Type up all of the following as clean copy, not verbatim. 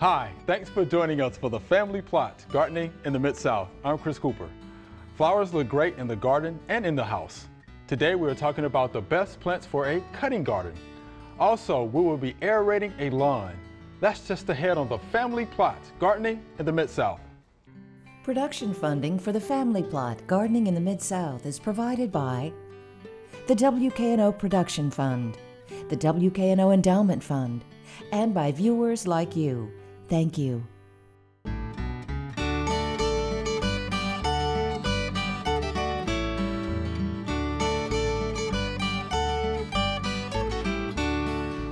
Hi, thanks for joining us for the Family Plot, Gardening in the Mid-South. I'm Chris Cooper. Flowers look great in the garden and in the house. Today we are talking about the best plants for a cutting garden. Also, we will be aerating a lawn. That's just ahead on the Family Plot, Gardening in the Mid-South. Production funding for the Family Plot, Gardening in the Mid-South is provided by the WKNO Production Fund, the WKNO Endowment Fund, and by viewers like you. Thank you.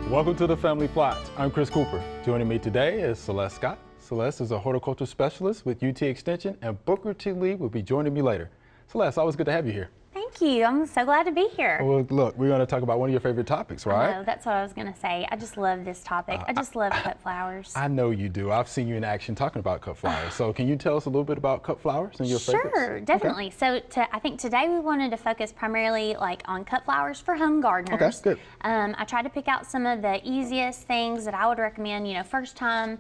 Welcome to the Family Plot. I'm Chris Cooper. Joining me today is Celeste Scott. Celeste is a horticulture specialist with UT Extension, and Booker T. Lee will be joining me later. Celeste, always good to have you here. Thank you. I'm so glad to be here. Well, look, we're going to talk about one of your favorite topics, right? No, that's what I was going to say. I just love this topic. I just love cut flowers. I know you do. I've seen you in action talking about cut flowers. So can you tell us a little bit about cut flowers and your favorites? Sure, definitely. Okay. So I think today we wanted to focus primarily on cut flowers for home gardeners. Okay, good. I tried to pick out some of the easiest things that I would recommend, first time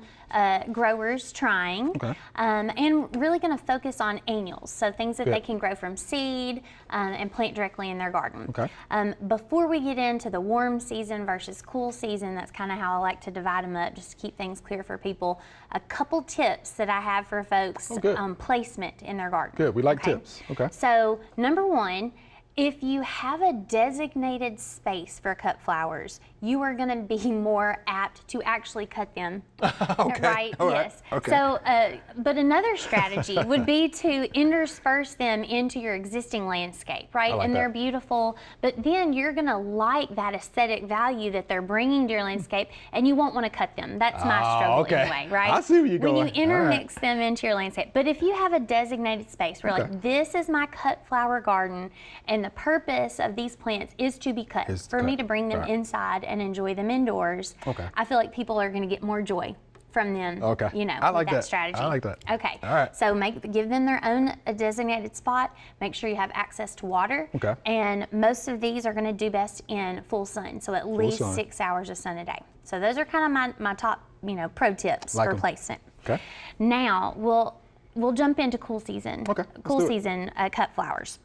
growers trying. Okay. And really going to focus on annuals, so things that Good. they can grow from seed and plant directly in their garden. Okay. Before we get into the warm season versus cool season, that's kind of how I like to divide them up, just to keep things clear for people. A couple tips that I have for folks on placement in their garden. Good, we like tips. Okay. So number one, if you have a designated space for cut flowers, you are going to be more apt to actually cut them. Okay. Right? All right. Yes. Okay. So, but another strategy would be to intersperse them into your existing landscape, right? I like And they're that. beautiful, but then you're going to like that aesthetic value that they're bringing to your landscape, and you won't want to cut them. That's my struggle okay. anyway, right? I see where you're when going. you intermix them into your landscape. But if you have a designated space where Okay. this is my cut flower garden, and the purpose of these plants is to be cut, Is for me cut. to bring them Right. inside and enjoy them indoors, Okay. I feel like people are going to get more joy from them, Okay. I like with that. strategy. I like that. Okay. All right. So give them their own designated spot. Make sure you have access to water. Okay. And most of these are going to do best in full sun, so at least sun. 6 hours of sun a day. So those are kind of my top, pro tips Like for 'em. placement. Okay. Now we'll jump into cool season. Okay, let's Cool do it. season cut flowers.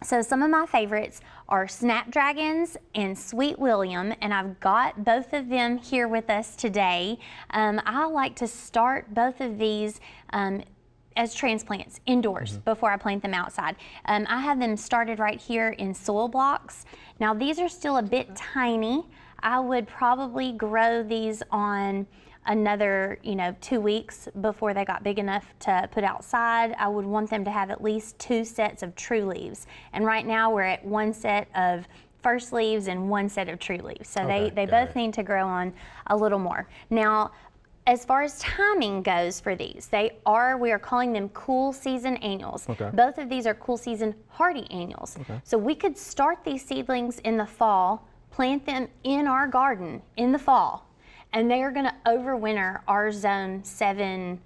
So some of my favorites are Snapdragons and Sweet William, and I've got both of them here with us today. I like to start both of these as transplants indoors before I plant them outside. I have them started right here in soil blocks. Now these are still a bit tiny. I would probably grow these on another 2 weeks before they got big enough to put outside. I would want them to have at least 2 sets of true leaves. And right now we're at 1 set of first leaves and 1 set of true leaves. So Okay, they got both it. need to grow on a little more. Now, as far as timing goes for these, we are calling them cool season annuals. Okay. Both of these are cool season hardy annuals. Okay. So we could start these seedlings in the fall, plant them in our garden in the fall, and they are going to overwinter our zone 7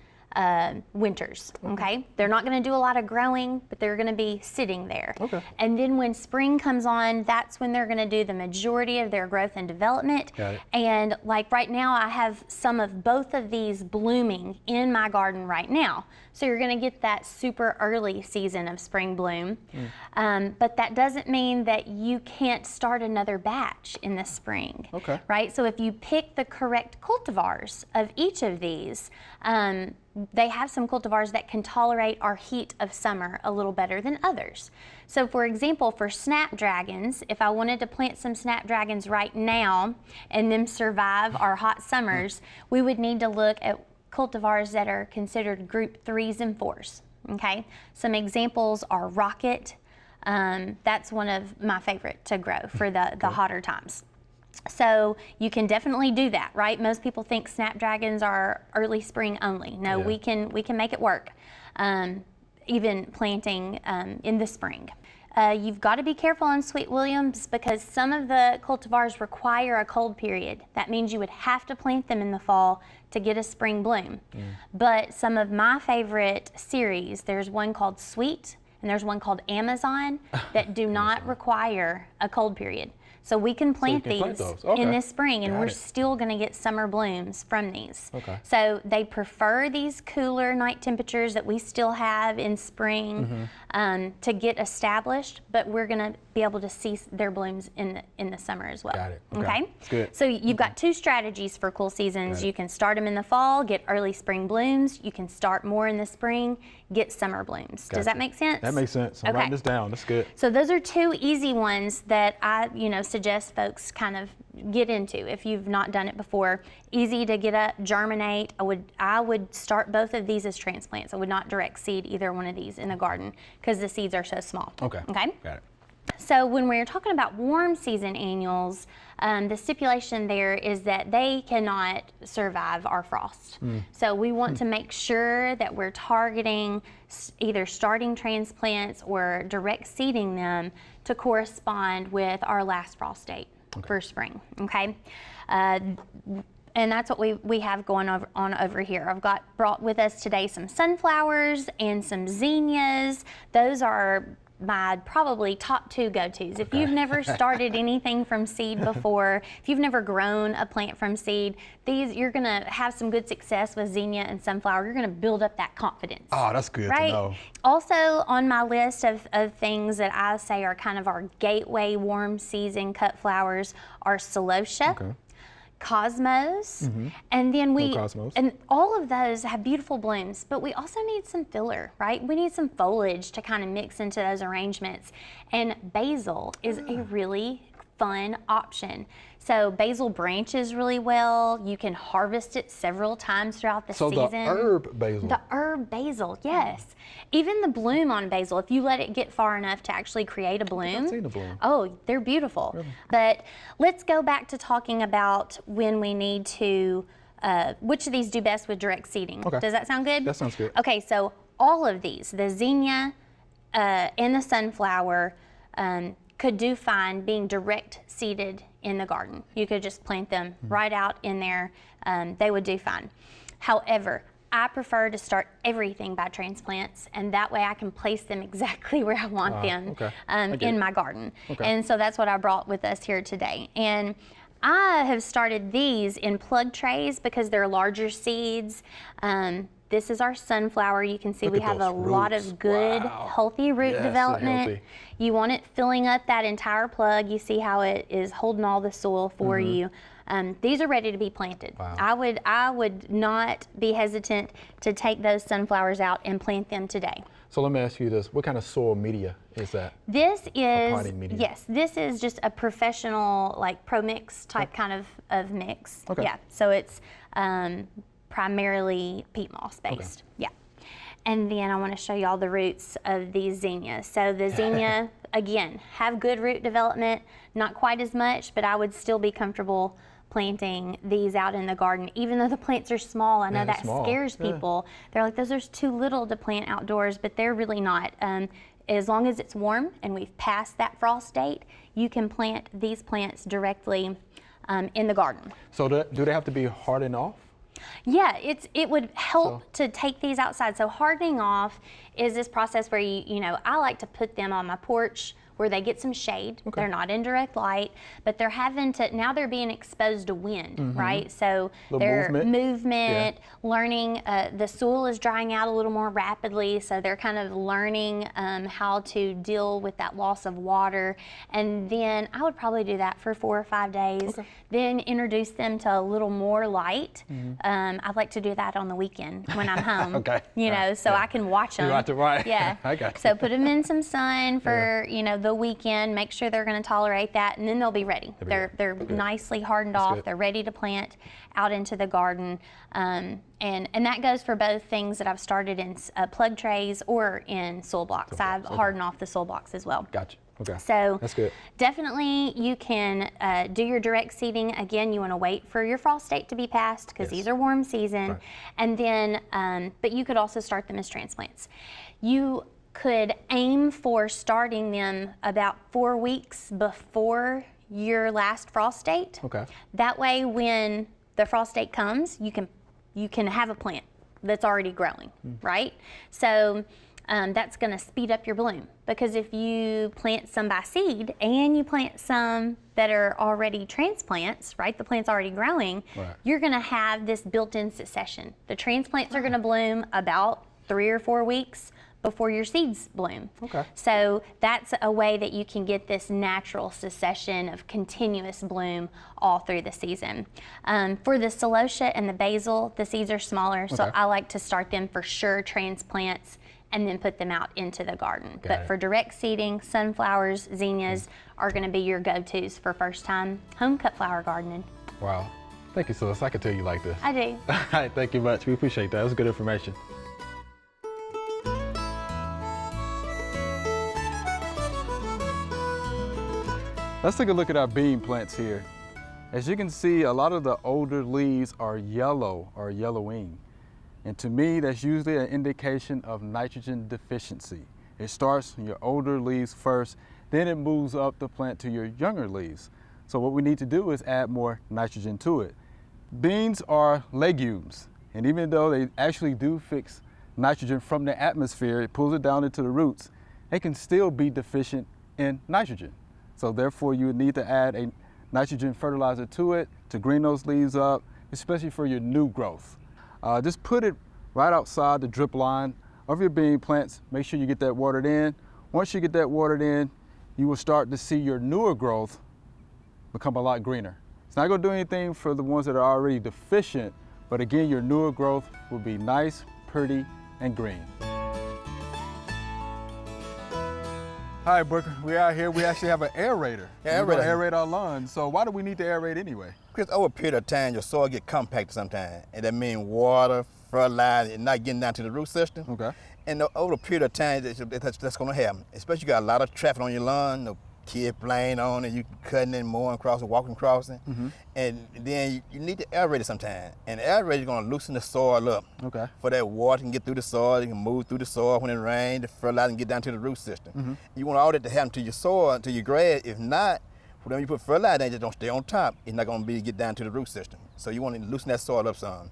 winters, okay? They're not going to do a lot of growing, but they're going to be sitting there. Okay. And then when spring comes on, that's when they're going to do the majority of their growth and development. Got it. And like right now, I have some of both of these blooming in my garden right now. So you're going to get that super early season of spring bloom. But that doesn't mean that you can't start another batch in the spring. Okay. Right? So if you pick the correct cultivars of each of these, they have some cultivars that can tolerate our heat of summer a little better than others. So for example, for Snapdragons, if I wanted to plant some Snapdragons right now and them survive our hot summers, we would need to look at cultivars that are considered group 3s and 4s, okay? Some examples are Rocket. That's one of my favorite to grow for the hotter times. So you can definitely do that, right? Most people think Snapdragons are early spring only. No, Yeah. we can make it work, even planting in the spring. You've got to be careful on Sweet Williams because some of the cultivars require a cold period. That means you would have to plant them in the fall to get a spring bloom. But some of my favorite series, there's one called Sweet and there's one called Amazon that do not require a cold period. So we can plant can plant these those. Okay. in this spring, and Got we're it. still going to get summer blooms from these. Okay. So they prefer these cooler night temperatures that we still have in spring to get established, but we're going to be able to see their blooms in the summer as well. Got it. Okay. That's good. So you've got two strategies for cool seasons. Got it. You can start them in the fall, get early spring blooms. You can start more in the spring, get summer blooms. Does that Gotcha. make sense? That makes sense. I'm Okay. writing this down. That's good. So those are two easy ones that I, suggest folks kind of get into if you've not done it before. Easy to get up, germinate. I would start both of these as transplants. I would not direct seed either one of these in the garden because the seeds are so small. Okay. Okay. Got it. So when we're talking about warm season annuals, the stipulation there is that they cannot survive our frost. So we want to make sure that we're targeting either starting transplants or direct seeding them to correspond with our last frost date for spring, okay? And that's what we have going on over here. I've brought with us today some sunflowers and some zinnias. Those are my probably top two go-tos. If you've never started anything from seed before, if you've never grown a plant from seed, you're gonna have some good success with zinnia and sunflower. You're gonna build up that confidence. Oh, that's good Right? to know. Also on my list of things that I say are kind of our gateway warm season cut flowers are celosia. Okay. Cosmos, and then Cosmos. and all of those have beautiful blooms, but we also need some filler, right? We need some foliage to kind of mix into those arrangements, and basil is a really fun option. So basil branches really well. You can harvest it several times throughout the So season. the herb basil. The herb basil, yes. Even the bloom on basil, if you let it get far enough to actually create a bloom. I've seen the bloom. Oh, they're beautiful. But let's go back to talking about when we need to, which of these do best with direct seeding. Okay. Does that sound good? That sounds good. Okay, so all of these, the zinnia and the sunflower, could do fine being direct seeded in the garden. You could just plant them right out in there. They would do fine. However, I prefer to start everything by transplants, and that way I can place them exactly where I want them okay. I get in it. my garden. Okay. And so that's what I brought with us here today. And I have started these in plug trays because they're larger seeds. This is our sunflower. You can see Look we at have a those lot roots. of good, Wow. healthy root Yes, they're development. healthy. You want it filling up that entire plug. You see how it is holding all the soil for you. These are ready to be planted. Wow. I would not be hesitant to take those sunflowers out and plant them today. So let me ask you this: what kind of soil media is that? This is, potting medium. yes, this is just a professional, like Pro Mix type kind of mix. Okay. Yeah, so it's primarily peat moss based. Yeah. And then I want to show y'all the roots of these zinnias. So the zinnia, again, have good root development, not quite as much, but I would still be comfortable planting these out in the garden, even though the plants are small. I know Yeah, they're that small. scares Yeah. people. They're like, those are too little to plant outdoors, but they're really not. As long as it's warm and we've passed that frost date, you can plant these plants directly in the garden. So do they have to be hardened off? Yeah, it would help to take these outside. So hardening off is this process where I like to put them on my porch where they get some shade. Okay. They're not in direct light, but now they're being exposed to wind, right? So Little their movement. learning, the soil is drying out a little more rapidly, so they're kind of learning how to deal with that loss of water. And then I would probably do that for 4 or 5 days. Okay. Then introduce them to a little more light. I like to do that on the weekend when I'm home. Okay. So I can watch them. got to- right. Yeah. I got you. So put them in some sun for the weekend. Make sure they're going to tolerate that, and then they'll be ready. They're Okay. nicely hardened off. good. They're ready to plant out into the garden. And that goes for both things that I've started in plug trays or in soil blocks. I've hardened off the soil blocks as well. Gotcha. Okay. So That's good. definitely you can do your direct seeding. Again, you want to wait for your frost date to be passed because these are warm season. Right. And then, but you could also start them as transplants. You could aim for starting them about 4 weeks before your last frost date. Okay. That way, when the frost date comes, you can have a plant that's already growing, right? So that's going to speed up your bloom. Because if you plant some by seed and you plant some that are already transplants, right, the plant's already growing, you're going to have this built-in succession. The transplants are going to bloom about 3 or 4 weeks before your seeds bloom. Okay. So that's a way that you can get this natural succession of continuous bloom all through the season. For the celosia and the basil, the seeds are smaller, so I like to start them for sure transplants and then put them out into the garden. But for direct seeding, sunflowers, zinnias are gonna be your go-tos for first time home cut flower gardening. Wow. Thank you, Celeste. I can tell you like this. I do. All right, thank you much. We appreciate that. That was good information. Let's take a look at our bean plants here. As you can see, a lot of the older leaves are yellow or yellowing. And to me, that's usually an indication of nitrogen deficiency. It starts in your older leaves first, then it moves up the plant to your younger leaves. So what we need to do is add more nitrogen to it. Beans are legumes, and even though they actually do fix nitrogen from the atmosphere, it pulls it down into the roots, they can still be deficient in nitrogen. So therefore, you would need to add a nitrogen fertilizer to it to green those leaves up, especially for your new growth. Just put it right outside the drip line of your bean plants. Make sure you get that watered in. Once you get that watered in, you will start to see your newer growth become a lot greener. It's not gonna do anything for the ones that are already deficient, but again, your newer growth will be nice, pretty, and green. Hi, Booker. We're out here. We actually have an aerator. Yeah, We're gonna aerator. aerate our lawns. So why do we need to aerate anyway? Because over a period of time, your soil get compacted sometimes, and that means water, fertilizer, and not getting down to the root system. Okay. And over a period of time, that's going to happen. Especially you got a lot of traffic on your lawn, the kids playing on it, you cutting and mowing, crossing, walking, crossing, and then you need to aerate it sometime. And the aerator is going to loosen the soil up. Okay. For that water can get through the soil, it can move through the soil when it rains, the fertilizer can get down to the root system. You want all that to happen to your soil, to your grass. If not, when you put fertilizer, they just don't stay on top. It's not going to get down to the root system. So you want to loosen that soil up some.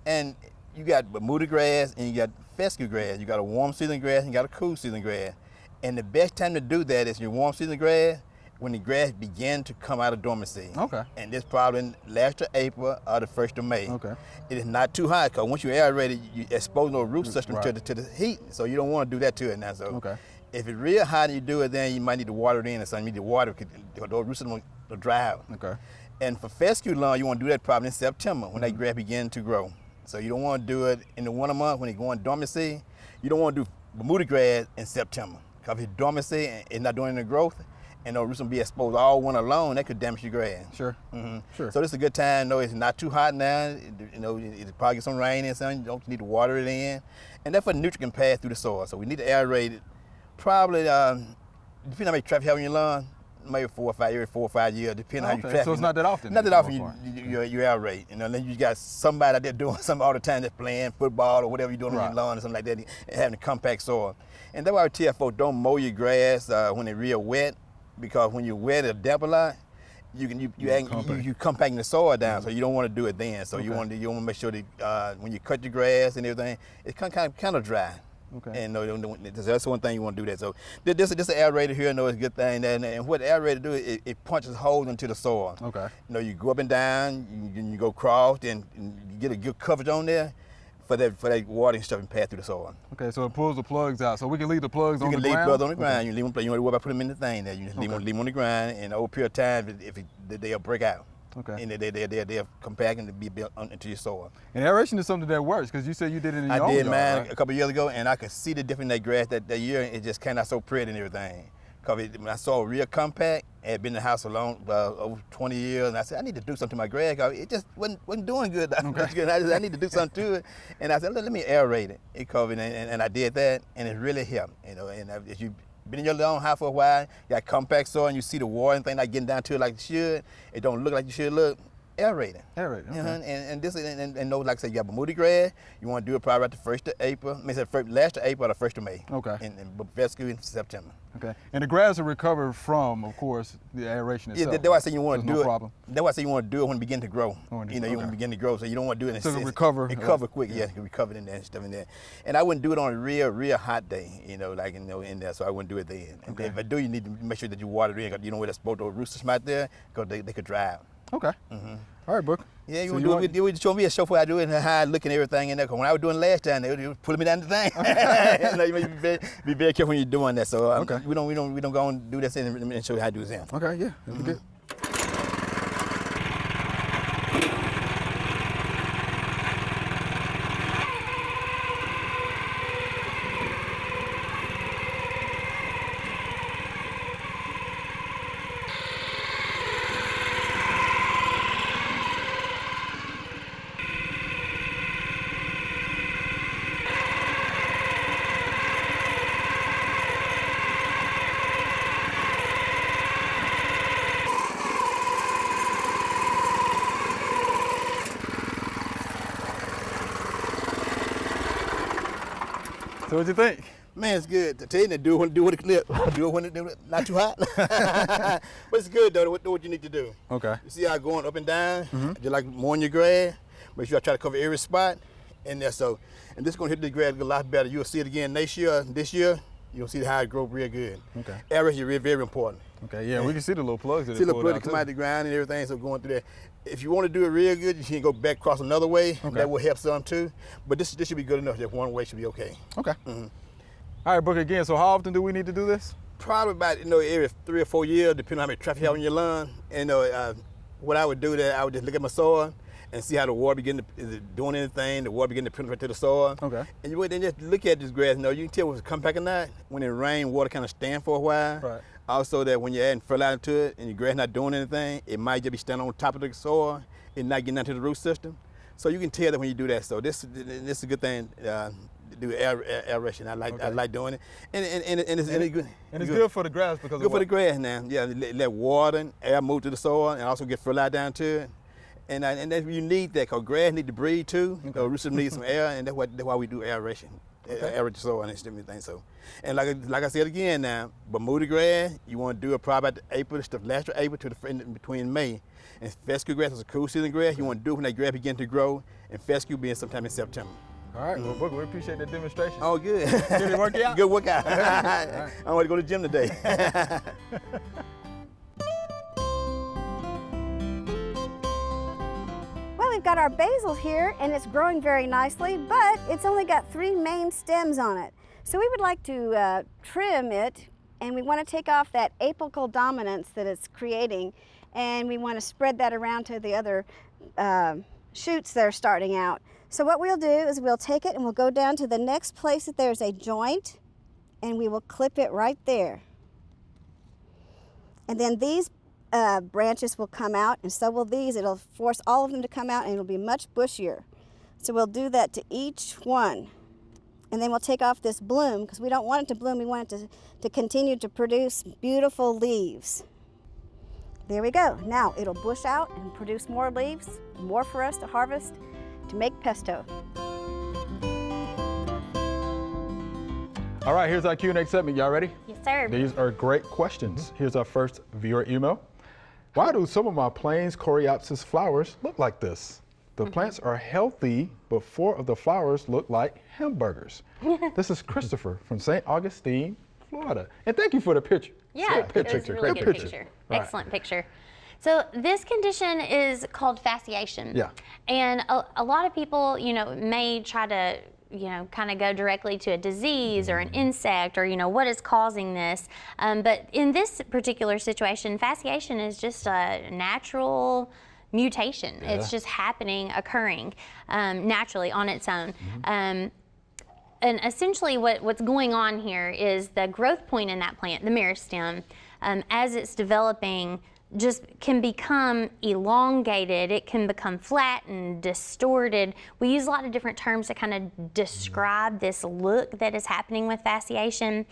And you got Bermuda grass and you got fescue grass. You got a warm season grass and you got a cool season grass. And the best time to do that is your warm season grass when the grass begin to come out of dormancy. Okay. And this probably last of April or the 1st of May. Okay. It is not too hot because once you aerate it, you expose the root system to the heat. So you don't want to do that to it now. So if it's real hot and you do it, then you might need to water it in or something. You need to water it because the root system will dry out. Okay. And for fescue lawn, you want to do that probably in September when that grass begin to grow. So you don't want to do it in the winter month when it's going dormancy. You don't want to do Bermuda grass in September because if it's dormancy and it's not doing any growth, and the roots will be exposed all winter long, that could damage your grass. Sure. Sure. So this is a good time. No, it's not too hot now. It'll probably get some rain and something. You don't need to water it in, and that's for the nutrient can pass through the soil. So we need to aerate it. Probably depending on how much traffic you have on your lawn, maybe 4 or 5 years, depending on how you traffic. So it's not that often. Not that often you aerate. And then you got somebody out there doing something all the time, that's playing football or whatever you're doing on your lawn or something like that, and having a compact soil. And that's why I tell folks don't mow your grass when it's real wet, because when you're wet or damp a lot, you compacting the soil down, so you don't want to do it then. So you want to make sure that when you cut your grass and everything, it's kind of dry. Okay. And that's one thing you want to do that. So this aerator here, it's a good thing. And what the aerator do, it punches holes into the soil. Okay. You go up and down, you go cross, and you get a good coverage on there for that water and stuff and pass through the soil. Okay, so it pulls the plugs out. So we can leave the plugs on the ground? You can leave plugs on the ground. You leave them, you don't worry about putting them in the thing there. You just leave them on the ground, and over a period of time, they'll break out. Okay. And they'll compact and be built into your soil. And aeration is something that works, because you said you did it in your own I did yard, mine right? a couple of years ago, and I could see the difference in that grass that year. It just came out so pretty and everything. Because when I saw it real compact, I had been in the house over 20 years, and I said, I need to do something to my grass. It just wasn't doing good. I need to do something to it. And I said, let me aerate it. And I did that, and it really helped. And if you've been in your lawn house for a while, you got compact soil, and you see the water and things not getting down to it like it should, it don't look like it should look, Aerating. Aerating, okay. And this and know, like I said, you got Bermuda grass. You want to do it probably about the 1st of April. I mean, last of April or the 1st of May. Okay. And fescue in September. Okay. And the grass will recover from, of course, the aeration itself. Yeah, that's why I say you want to do no it. problem. That's why I say you want to do it when it begin to grow. You want okay. to begin to grow, so you don't want to do it. So it recover. It recover quick. Yeah, it can recover in there and stuff in there. And I wouldn't do it on a real hot day. In there. So I wouldn't do it then. And if I do, you need to make sure that you water it in. You know where the sport or rooster out there, because they could dry out. Okay. All right, Booker. Yeah, you would show me a show for I do it and how I look and everything in there. Cause when I was doing it last time, they were pulling me down the thing. You must be very careful when you're doing that. So okay. we don't go and do this and show you how to do this. Okay, yeah, that'd be good. So what'd you think? Man, it's good. To tell you to do it with a clip. Do it when it's not too hot. But it's good though. Do what you need to do. Okay. You see how going up and down, just like mowing your grass. Make sure I try to cover every spot in there. So, and this is gonna hit the grass a lot better. You'll see it again this year. You'll see how it grows real good. Okay. Aeration is very important. Okay, yeah, we can see the little plugs that see the little plugs that come out the ground and everything, so going through there. If you want to do it real good, you can go back across another way. Okay. That will help some too. But this should be good enough. Just one way should be okay. Okay. All right, Booker, again, so how often do we need to do this? Probably about, every 3 or 4 years, depending on how much traffic you have in your lawn. And what I would do there, I would just look at my soil and see how the water is it doing anything, the water begin to penetrate to the soil. Okay. And you would then just look at this grass. You can tell if it's compact or not. When it rains, water kind of stand for a while. Right. Also that when you're adding fertilizer to it and your grass not doing anything, it might just be standing on top of the soil and not getting into the root system. So you can tell that when you do that. So this is a good thing to do aeration. I like doing it. And it's good. And it's good for the grass because good for the grass now. Yeah, let water and air move to the soil and also get fertilizer down to it. And you need that because grass need to breathe too. Okay. Root system needs some air, and that's why we do aeration. Aerate the soil and everything. So, and like I said again now, Bermuda grass, you want to do it probably about April, last of April to between May. And fescue grass is a cool season grass. You want to do it when that grass begin to grow, and fescue being sometime in September. All right, well, Booker, we appreciate that demonstration. Oh, good. Did it work out? Good workout. Right. I want to go to the gym today. Well, we've got our basil here, and it's growing very nicely, but it's only got 3 main stems on it. So we would like to trim it, and we want to take off that apical dominance that it's creating, and we want to spread that around to the other shoots that are starting out. So what we'll do is we'll take it and we'll go down to the next place that there's a joint, and we will clip it right there. And then these branches will come out, and so will these. It'll force all of them to come out, and it'll be much bushier. So we'll do that to each one. And then we'll take off this bloom, because we don't want it to bloom. We want it to continue to produce beautiful leaves. There we go. Now it'll bush out and produce more leaves, more for us to harvest to make pesto. All right, here's our Q&A segment. Y'all ready? Yes, sir. These are great questions. Here's our first viewer email. Why do some of my Plains coreopsis flowers look like this? The plants are healthy, but 4 of the flowers look like hamburgers. This is Christopher from St. Augustine, Florida. And thank you for the picture. Yeah, it was a really good picture. Right. Excellent picture. So this condition is called fasciation. Yeah. And a lot of people, may try to, kind of go directly to a disease or an insect or, what is causing this. But in this particular situation, fasciation is just a natural mutation. Yeah. It's just occurring naturally on its own. And essentially what's going on here is the growth point in that plant, the meristem, as it's developing, just can become elongated. It can become flattened, distorted. We use a lot of different terms to kind of describe this look that is happening with fasciation.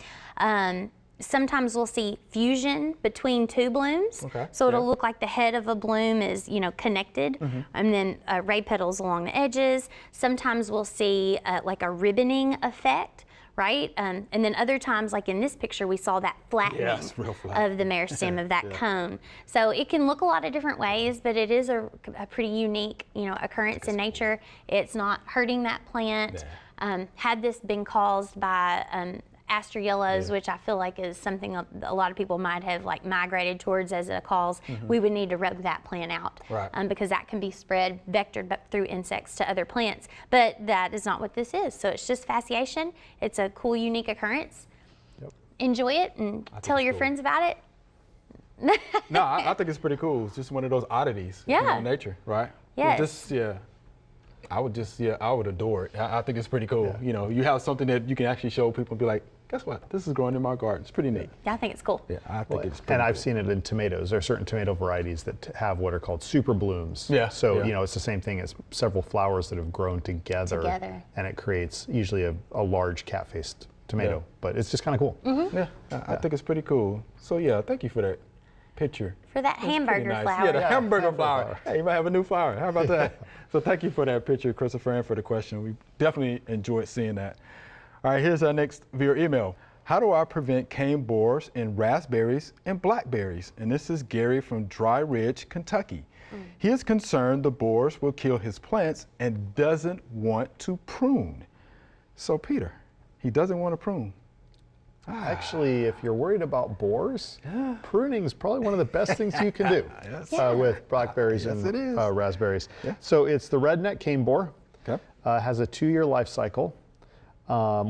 sometimes we'll see fusion between two blooms. Okay, So it'll yeah. look like the head of a bloom is, connected, and then ray petals along the edges. Sometimes we'll see like a ribboning effect, right? And then other times, like in this picture, we saw that flattening Yes, real flat. of the meristem of that cone. So it can look a lot of different ways, but it is a pretty unique, occurrence in nature. It's not hurting that plant. Had this been caused by aster yellows, which I feel like is something a lot of people might have like migrated towards as a cause, we would need to rub that plant out, Right. because that can be spread, vectored through insects to other plants. But that is not what this is. So it's just fasciation. It's a cool, unique occurrence. Enjoy it and tell it's your cool. friends about it. No, I think it's pretty cool. It's just one of those oddities Yeah. in nature, right? Yes. I would adore it. I think it's pretty cool. You have something that you can actually show people and be like, guess what? This is growing in my garden. It's pretty neat. Yeah, I think it's cool. Yeah, I think it's pretty And I've cool. seen it in tomatoes. There are certain tomato varieties that have what are called super blooms. Yeah, So, yeah. it's the same thing as several flowers that have grown together. And it creates usually a large cat-faced tomato. Yeah. But it's just kind of cool. Yeah, I think it's pretty cool. So yeah, thank you for that picture. For that It's pretty hamburger nice. flower. Yeah, the hamburger hamburger flower. flower. Hey, you might have a new flower. How about that? So thank you for that picture, Christopher, and for the question. We definitely enjoyed seeing that. All right, here's our next viewer email. How do I prevent cane borers in raspberries and blackberries? And this is Gary from Dry Ridge, Kentucky. He is concerned the borers will kill his plants and doesn't want to prune. So Peter, he doesn't want to prune. Actually, if you're worried about borers, pruning is probably one of the best things you can do with blackberries Yes, it is. and raspberries. Yeah. So it's the redneck cane borer. Okay. Has a 2-year life cycle,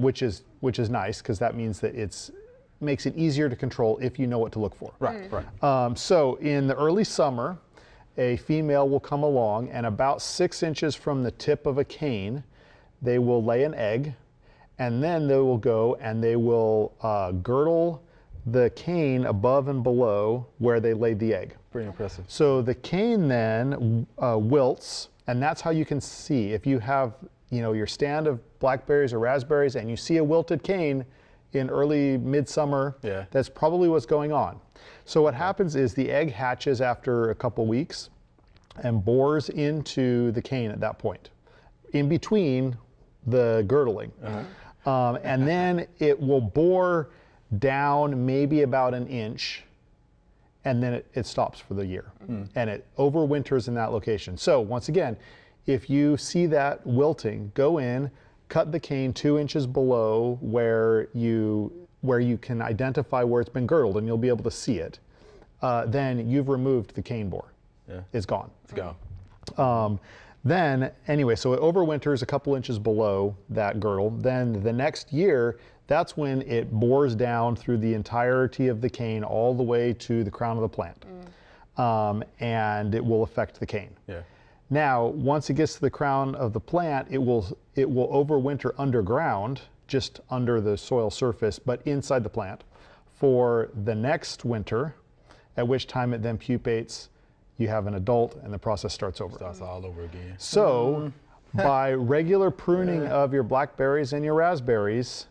which is nice because that means that makes it easier to control if you know what to look for. Right, right. So in the early summer, a female will come along, and about 6 inches from the tip of a cane, they will lay an egg, and then they will go and they will girdle the cane above and below where they laid the egg. Pretty impressive. So the cane then wilts, and that's how you can see. If you have your stand of blackberries or raspberries and you see a wilted cane in early midsummer, that's probably what's going on. So what happens is the egg hatches after a couple weeks and bores into the cane at that point, in between the girdling. And then it will bore down maybe about an inch, and then it stops for the year. And it overwinters in that location. So once again, if you see that wilting, go in, cut the cane 2 inches below where you can identify where it's been girdled, and you'll be able to see it. Then you've removed the cane borer. It's gone. Let's go. Then, anyway, so it overwinters a couple inches below that girdle. Then the next year, that's when it bores down through the entirety of the cane all the way to the crown of the plant. And it will affect the cane. Yeah. Now, once it gets to the crown of the plant, it will overwinter underground, just under the soil surface, but inside the plant for the next winter, at which time it then pupates. You have an adult, and the process starts over. Starts all over again. So, by regular pruning of your blackberries and your raspberries,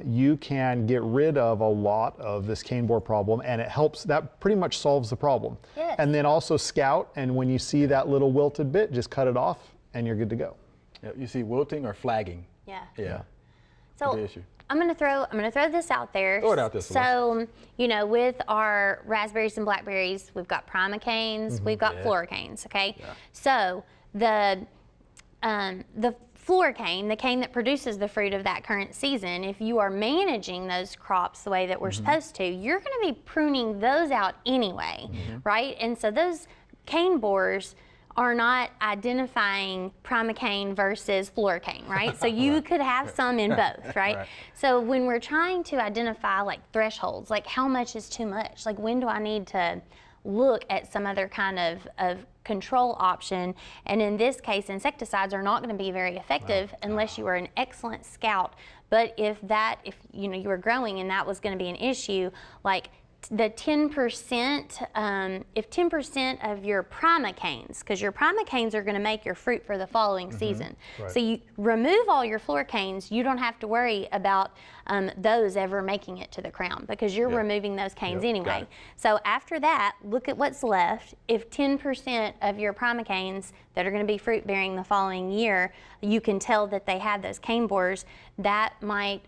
you can get rid of a lot of this cane borer problem, and it helps. That pretty much solves the problem. Yes. And then also scout, and when you see that little wilted bit, just cut it off, and you're good to go. Yeah, you see wilting or flagging. Yeah. Yeah. So the issue. I'm gonna throw this out there. Throw it out there, So, with our raspberries and blackberries, we've got primocanes, we've got floricanes, okay? So the floricane, the cane that produces the fruit of that current season, if you are managing those crops the way that we're supposed to, you're gonna be pruning those out anyway, right? And so those cane borers are not identifying primocane versus floricane, right? So you could have some in both, right? So when we're trying to identify like thresholds, like how much is too much? Like when do I need to look at some other kind of control option? And in this case, insecticides are not going to be very effective unless you are an excellent scout. But if you were growing and that was going to be an issue, like the 10%, if 10% of your primocanes, because your primocanes are going to make your fruit for the following season. Right. So you remove all your floricanes, you don't have to worry about those ever making it to the crown because you're removing those canes anyway. So after that, look at what's left. If 10% of your primocanes that are going to be fruit bearing the following year, you can tell that they have those cane borers, that might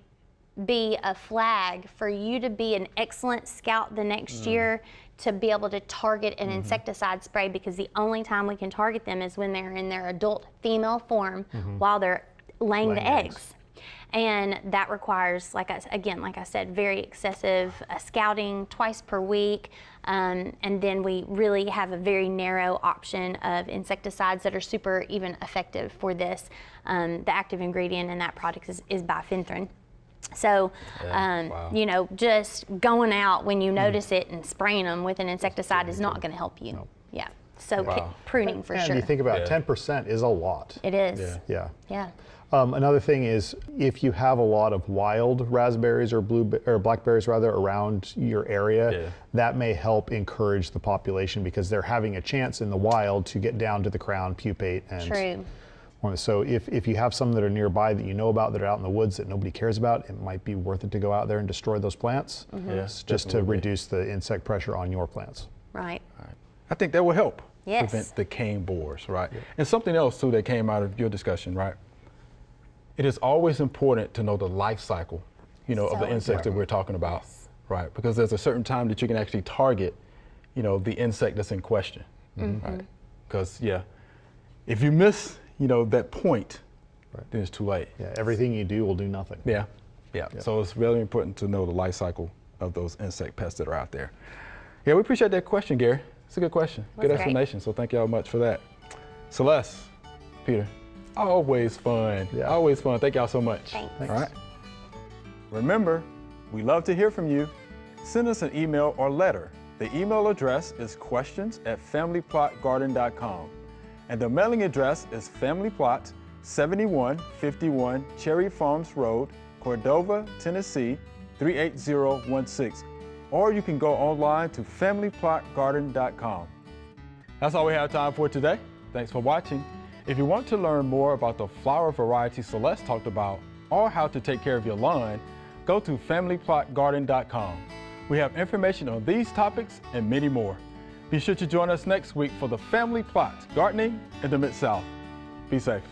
be a flag for you to be an excellent scout the next year to be able to target an insecticide spray, because the only time we can target them is when they're in their adult female form while they're laying the eggs. And that requires, like I said, very excessive scouting twice per week. And then we really have a very narrow option of insecticides that are super even effective for this. The active ingredient in that product is bifenthrin. So, you know, just going out when you notice it and spraying them with an insecticide is not going to help you. Yeah. So pruning for sure. And you think about 10% is a lot. It is. Yeah. Yeah. Another thing is, if you have a lot of wild raspberries or blackberries rather around your area, that may help encourage the population because they're having a chance in the wild to get down to the crown, pupate, and True. So if you have some that are nearby that you know about that are out in the woods that nobody cares about, it might be worth it to go out there and destroy those plants, just to reduce the insect pressure on your plants. Right. I think that will help Yes. prevent the cane borers, right? And something else too that came out of your discussion, right? It is always important to know the life cycle, you know, of the insects that we're talking about, right? Because there's a certain time that you can actually target, you know, the insect that's in question, right? Because if you miss, you know, that point, then it's too late. Yeah, everything you do will do nothing. Yeah. So it's really important to know the life cycle of those insect pests that are out there. Yeah, we appreciate that question, Gary. It's a good question. Good explanation. So thank y'all much for that. Celeste, Peter, always fun. Always fun. Thank y'all so much. Thanks. All right. Remember, we love to hear from you. Send us an email or letter. The email address is questions@familyplotgarden.com. And the mailing address is Family Plot, 7151 Cherry Farms Road, Cordova, Tennessee, 38016. Or you can go online to familyplotgarden.com. That's all we have time for today. Thanks for watching. If you want to learn more about the flower variety Celeste talked about or how to take care of your lawn, go to familyplotgarden.com. We have information on these topics and many more. Be sure to join us next week for the Family Plot Gardening in the Mid-South. Be safe.